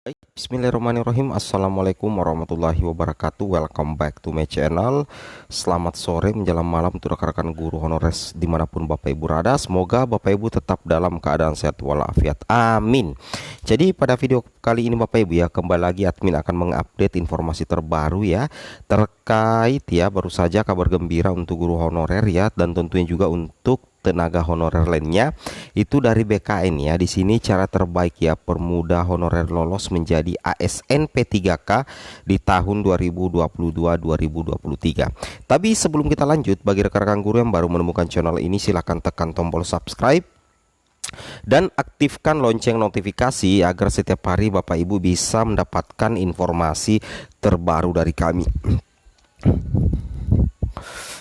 Baik, bismillahirrahmanirrahim. Assalamualaikum warahmatullahi wabarakatuh. Welcome back to my channel. Selamat sore menjelang malam untuk rekan-rekan guru honores dimanapun Bapak Ibu berada. Semoga Bapak Ibu tetap dalam keadaan sehat walafiat. Amin. Jadi pada video kali ini Bapak Ibu ya, kembali lagi admin akan mengupdate informasi terbaru ya, terkait ya baru saja kabar gembira untuk guru honorer ya, dan tentunya juga untuk tenaga honorer lainnya itu dari BKN ya. Di sini cara terbaik ya permudah honorer lolos menjadi ASN P3K di tahun 2022-2023. Tapi sebelum kita lanjut, bagi rekan-rekan guru yang baru menemukan channel ini, silahkan tekan tombol subscribe dan aktifkan lonceng notifikasi agar setiap hari Bapak Ibu bisa mendapatkan informasi terbaru dari kami.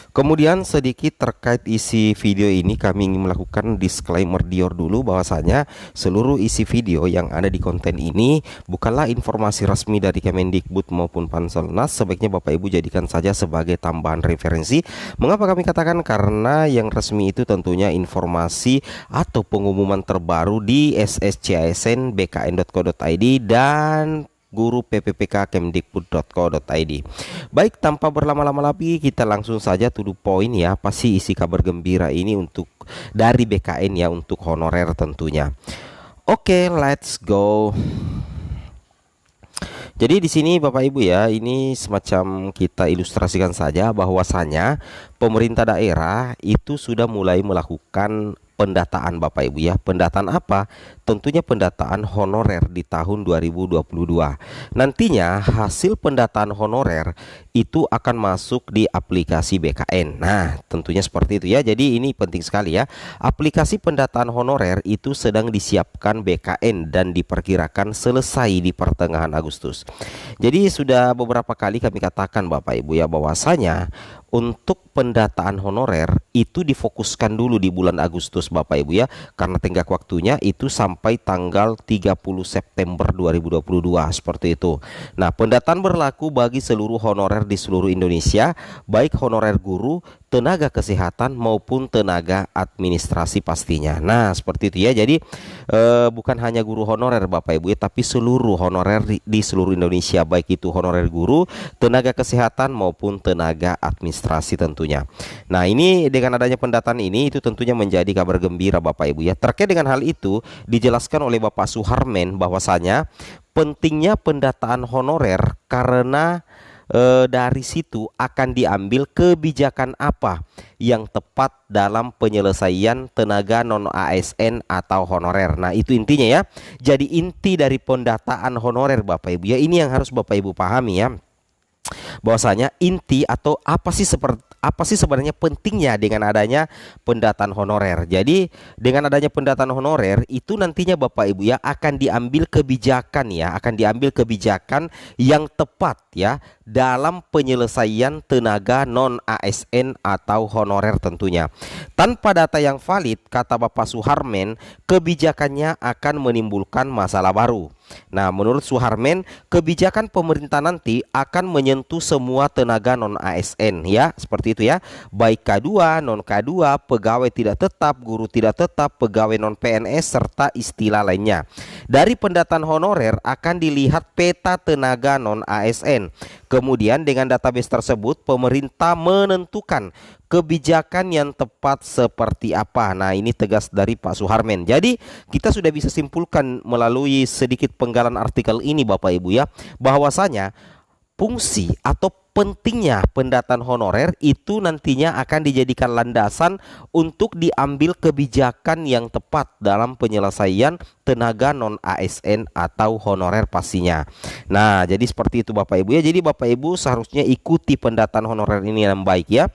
Kemudian sedikit terkait isi video ini, kami ingin melakukan disclaimer Dior dulu bahwasanya seluruh isi video yang ada di konten ini bukanlah informasi resmi dari Kemendikbud maupun Panselnas. Sebaiknya Bapak Ibu jadikan saja sebagai tambahan referensi. Mengapa kami katakan? Karena yang resmi itu tentunya informasi atau pengumuman terbaru di sscsn bkn.co.id dan guru PPPK Kemdikbud.co.id. Baik, tanpa berlama-lama lagi kita langsung saja to the point ya. Apa sih isi kabar gembira ini untuk dari BKN ya, untuk honorer tentunya. Oke, let's go. Jadi di sini Bapak Ibu ya, ini semacam kita ilustrasikan saja bahwasanya pemerintah daerah itu sudah mulai melakukan pendataan Bapak Ibu ya. Pendataan apa? Tentunya pendataan honorer di tahun 2022. Nantinya hasil pendataan honorer itu akan masuk di aplikasi BKN. Nah, tentunya seperti itu ya. Jadi ini penting sekali ya. Aplikasi pendataan honorer itu sedang disiapkan BKN dan diperkirakan selesai di pertengahan Agustus. Jadi sudah beberapa kali kami katakan Bapak Ibu ya, bahwasanya untuk pendataan honorer itu difokuskan dulu di bulan Agustus Bapak Ibu ya, karena tenggat waktunya itu sampai tanggal 30 September 2022 seperti itu. Nah, pendataan berlaku bagi seluruh honorer di seluruh Indonesia, baik honorer guru, tenaga kesehatan maupun tenaga administrasi pastinya. Nah, seperti itu ya. Jadi bukan hanya guru honorer Bapak Ibu ya, tapi seluruh honorer di seluruh Indonesia, baik itu honorer guru, tenaga kesehatan maupun tenaga administrasi tentunya. Nah, ini dengan adanya pendataan ini itu tentunya menjadi kabar gembira Bapak Ibu ya. Terkait dengan hal itu dijelaskan oleh Bapak Suharmen bahwasanya pentingnya pendataan honorer karena dari situ akan diambil kebijakan apa yang tepat dalam penyelesaian tenaga non ASN atau honorer. Nah, itu intinya ya. Jadi inti dari pendataan honorer Bapak Ibu ya, ini yang harus Bapak Ibu pahami ya, bahwasanya inti atau apa sih sebenarnya pentingnya dengan adanya pendataan honorer. Jadi dengan adanya pendataan honorer itu nantinya Bapak Ibu ya akan diambil kebijakan ya, akan diambil kebijakan yang tepat ya dalam penyelesaian tenaga non ASN atau honorer tentunya. Tanpa data yang valid, kata Bapak Suharmen, kebijakannya akan menimbulkan masalah baru. Nah, menurut Suharmen, kebijakan pemerintah nanti akan menyentuh semua tenaga non ASN ya, seperti itu ya. Baik K2, non K2, pegawai tidak tetap, guru tidak tetap, pegawai non PNS serta istilah lainnya. Dari pendataan honorer akan dilihat peta tenaga non ASN. Kemudian dengan database tersebut pemerintah menentukan kebijakan yang tepat seperti apa. Nah, ini tegas dari Pak Suharmen. Jadi kita sudah bisa simpulkan melalui sedikit penggalan artikel ini Bapak Ibu ya, bahwasanya fungsi atau pentingnya pendataan honorer itu nantinya akan dijadikan landasan untuk diambil kebijakan yang tepat dalam penyelesaian tenaga non ASN atau honorer pastinya. Nah, jadi seperti itu Bapak Ibu ya. Jadi Bapak Ibu seharusnya ikuti pendataan honorer ini yang baik ya.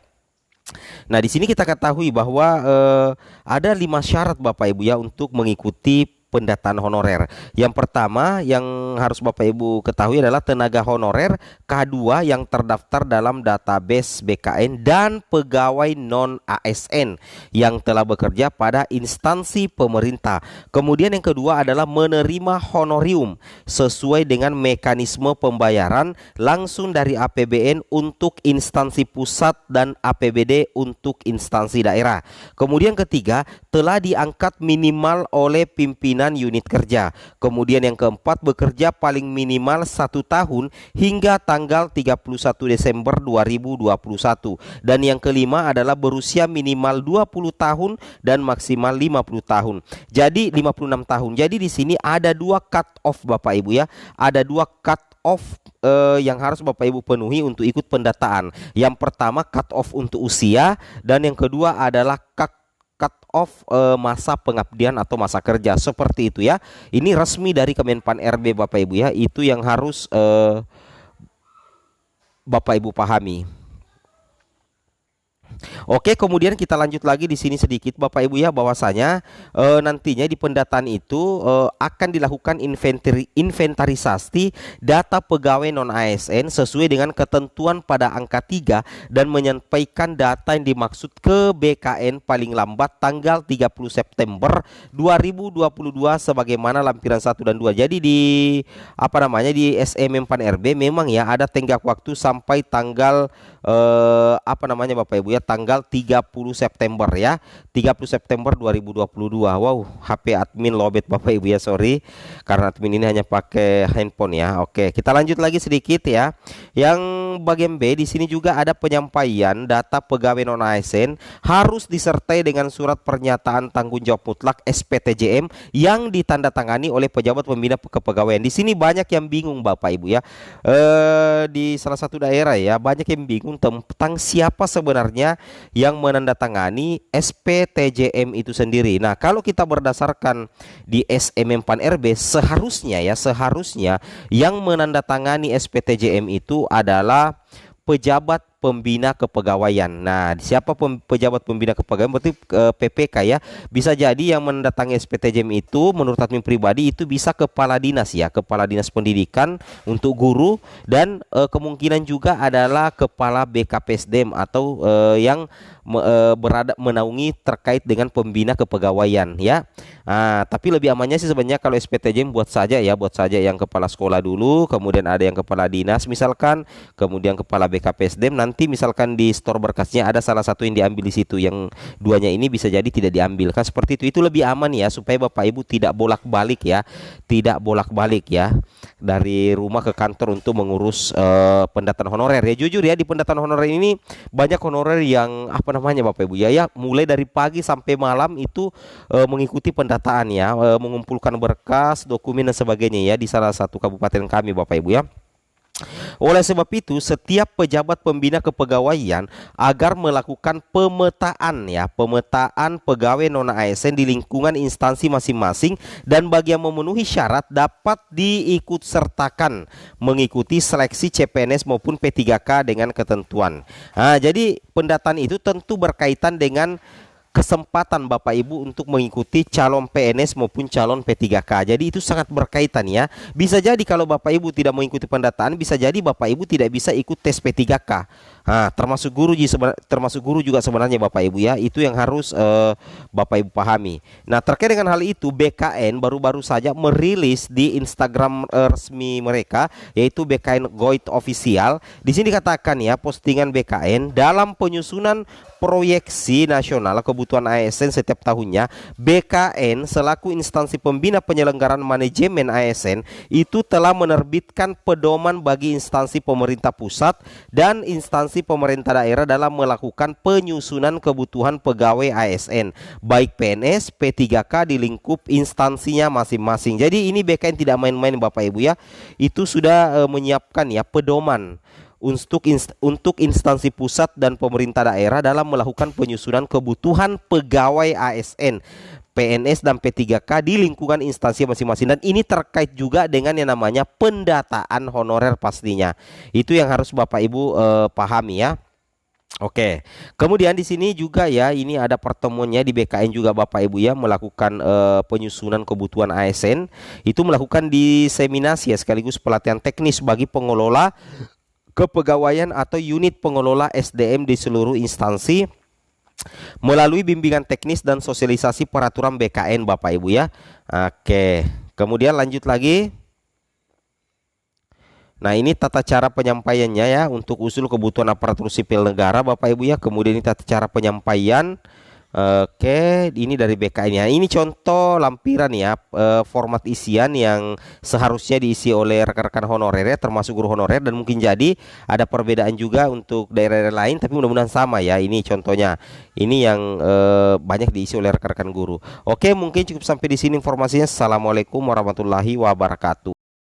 Nah, di sini kita ketahui bahwa ada 5 syarat Bapak Ibu ya untuk mengikuti pendataan honorer. Yang pertama yang harus Bapak Ibu ketahui adalah tenaga honorer K2 yang terdaftar dalam database BKN dan pegawai non ASN yang telah bekerja pada instansi pemerintah. Kemudian yang kedua adalah menerima honorium sesuai dengan mekanisme pembayaran langsung dari APBN untuk instansi pusat dan APBD untuk instansi daerah. Kemudian ketiga, telah diangkat minimal oleh pimpinan pimpinan unit kerja. Kemudian yang keempat, bekerja paling minimal 1 tahun hingga tanggal 31 Desember 2021. Dan yang kelima adalah berusia minimal 20 tahun dan maksimal 50 tahun. Jadi 56 tahun. Jadi di sini ada dua cut off Bapak Ibu ya. Ada dua cut off yang harus Bapak Ibu penuhi untuk ikut pendataan. Yang pertama cut off untuk usia, dan yang kedua adalah cut off masa pengabdian atau masa kerja, seperti itu ya. Ini resmi dari Kemenpan RB Bapak Ibu ya. Itu yang harus Bapak Ibu pahami. Oke, kemudian kita lanjut lagi di sini sedikit Bapak Ibu ya, bahwasanya nantinya di pendataan itu akan dilakukan inventarisasi data pegawai non ASN sesuai dengan ketentuan pada angka 3 dan menyampaikan data yang dimaksud ke BKN paling lambat tanggal 30 September 2022 sebagaimana lampiran 1 dan 2. Jadi di di SMM Pan RB memang ya ada tenggat waktu sampai tanggal Bapak Ibu ya, tanggal 30 September ya. 30 September 2022. Wow, HP admin lobet Bapak Ibu ya, sorry. Karena admin ini hanya pakai handphone ya. Oke, kita lanjut lagi sedikit ya. Yang bagian B di sini juga ada penyampaian data pegawai non ASN harus disertai dengan surat pernyataan tanggung jawab mutlak SPTJM yang ditandatangani oleh pejabat pembina kepegawaian. Di sini banyak yang bingung Bapak Ibu ya. Di salah satu daerah ya, banyak yang bingung tentang siapa sebenarnya yang menandatangani SPTJM itu sendiri. Nah, kalau kita berdasarkan di SMM Pan RB seharusnya yang menandatangani SPTJM itu adalah pejabat pembina kepegawaian. Nah, siapa pejabat pembina kepegawaian? Berarti PPK ya. Bisa jadi yang mendatangi SPTJM itu menurut admin pribadi itu bisa kepala dinas ya, kepala dinas pendidikan untuk guru, dan kemungkinan juga adalah kepala BKPSDM atau yang menaungi terkait dengan pembina kepegawaian ya. Tapi lebih amannya sih sebenarnya kalau SPTJM buat saja yang kepala sekolah dulu, kemudian ada yang kepala dinas misalkan, kemudian kepala BKPSDM. Nanti misalkan di store berkasnya ada salah satu yang diambil di situ, yang duanya ini bisa jadi tidak diambil kan, seperti itu. Itu lebih aman ya, supaya Bapak Ibu tidak bolak-balik ya, dari rumah ke kantor untuk mengurus pendataan honorer ya. Jujur ya, di pendataan honorer ini banyak honorer yang Bapak Ibu ya, mulai dari pagi sampai malam itu mengikuti pendataan ya, mengumpulkan berkas, dokumen dan sebagainya ya di salah satu kabupaten kami Bapak Ibu ya. Oleh sebab itu, setiap pejabat pembina kepegawaian agar melakukan pemetaan pegawai non ASN di lingkungan instansi masing-masing, dan bagi yang memenuhi syarat dapat diikut sertakan mengikuti seleksi CPNS maupun P3K dengan ketentuan. Jadi pendataan itu tentu berkaitan dengan kesempatan Bapak Ibu untuk mengikuti calon PNS maupun calon P3K. Jadi itu sangat berkaitan ya. Bisa jadi kalau Bapak Ibu tidak mengikuti pendataan, bisa jadi Bapak Ibu tidak bisa ikut tes P3K. Termasuk guru juga sebenarnya Bapak Ibu ya. Itu yang harus Bapak Ibu pahami. Nah, terkait dengan hal itu, BKN baru-baru saja merilis di Instagram resmi mereka, yaitu BKN Goit Official. Di sini dikatakan ya, postingan BKN dalam penyusunan proyeksi nasional kebutuhan ASN setiap tahunnya, BKN selaku instansi pembina penyelenggaraan manajemen ASN itu telah menerbitkan pedoman bagi instansi pemerintah pusat dan instansi pemerintah daerah dalam melakukan penyusunan kebutuhan pegawai ASN, baik PNS, P3K di lingkup instansinya masing-masing. Jadi ini BKN tidak main-main Bapak Ibu ya. Itu sudah menyiapkan ya pedoman untuk instansi pusat dan pemerintah daerah dalam melakukan penyusunan kebutuhan pegawai ASN, PNS dan P3K di lingkungan instansi masing-masing. Dan ini terkait juga dengan yang namanya pendataan honorer pastinya. Itu yang harus Bapak Ibu pahami ya. Oke, kemudian di sini juga ya, ini ada pertemuannya di BKN juga Bapak Ibu ya, melakukan penyusunan kebutuhan ASN. Itu melakukan diseminasi ya, sekaligus pelatihan teknis bagi pengelola kepegawaian atau unit pengelola SDM di seluruh instansi melalui bimbingan teknis dan sosialisasi peraturan BKN Bapak Ibu ya. Oke, kemudian lanjut lagi. Nah, ini tata cara penyampaiannya ya untuk usul kebutuhan aparatur sipil negara Bapak Ibu ya. Kemudian ini tata cara penyampaian Oke, ini dari BK-nya. Ini contoh lampiran ya, format isian yang seharusnya diisi oleh rekan-rekan honorer ya, termasuk guru honorer, dan mungkin jadi ada perbedaan juga untuk daerah-daerah lain, tapi mudah-mudahan sama ya. Ini contohnya. Ini yang banyak diisi oleh rekan-rekan guru. Oke, mungkin cukup sampai di sini informasinya. Assalamualaikum warahmatullahi wabarakatuh.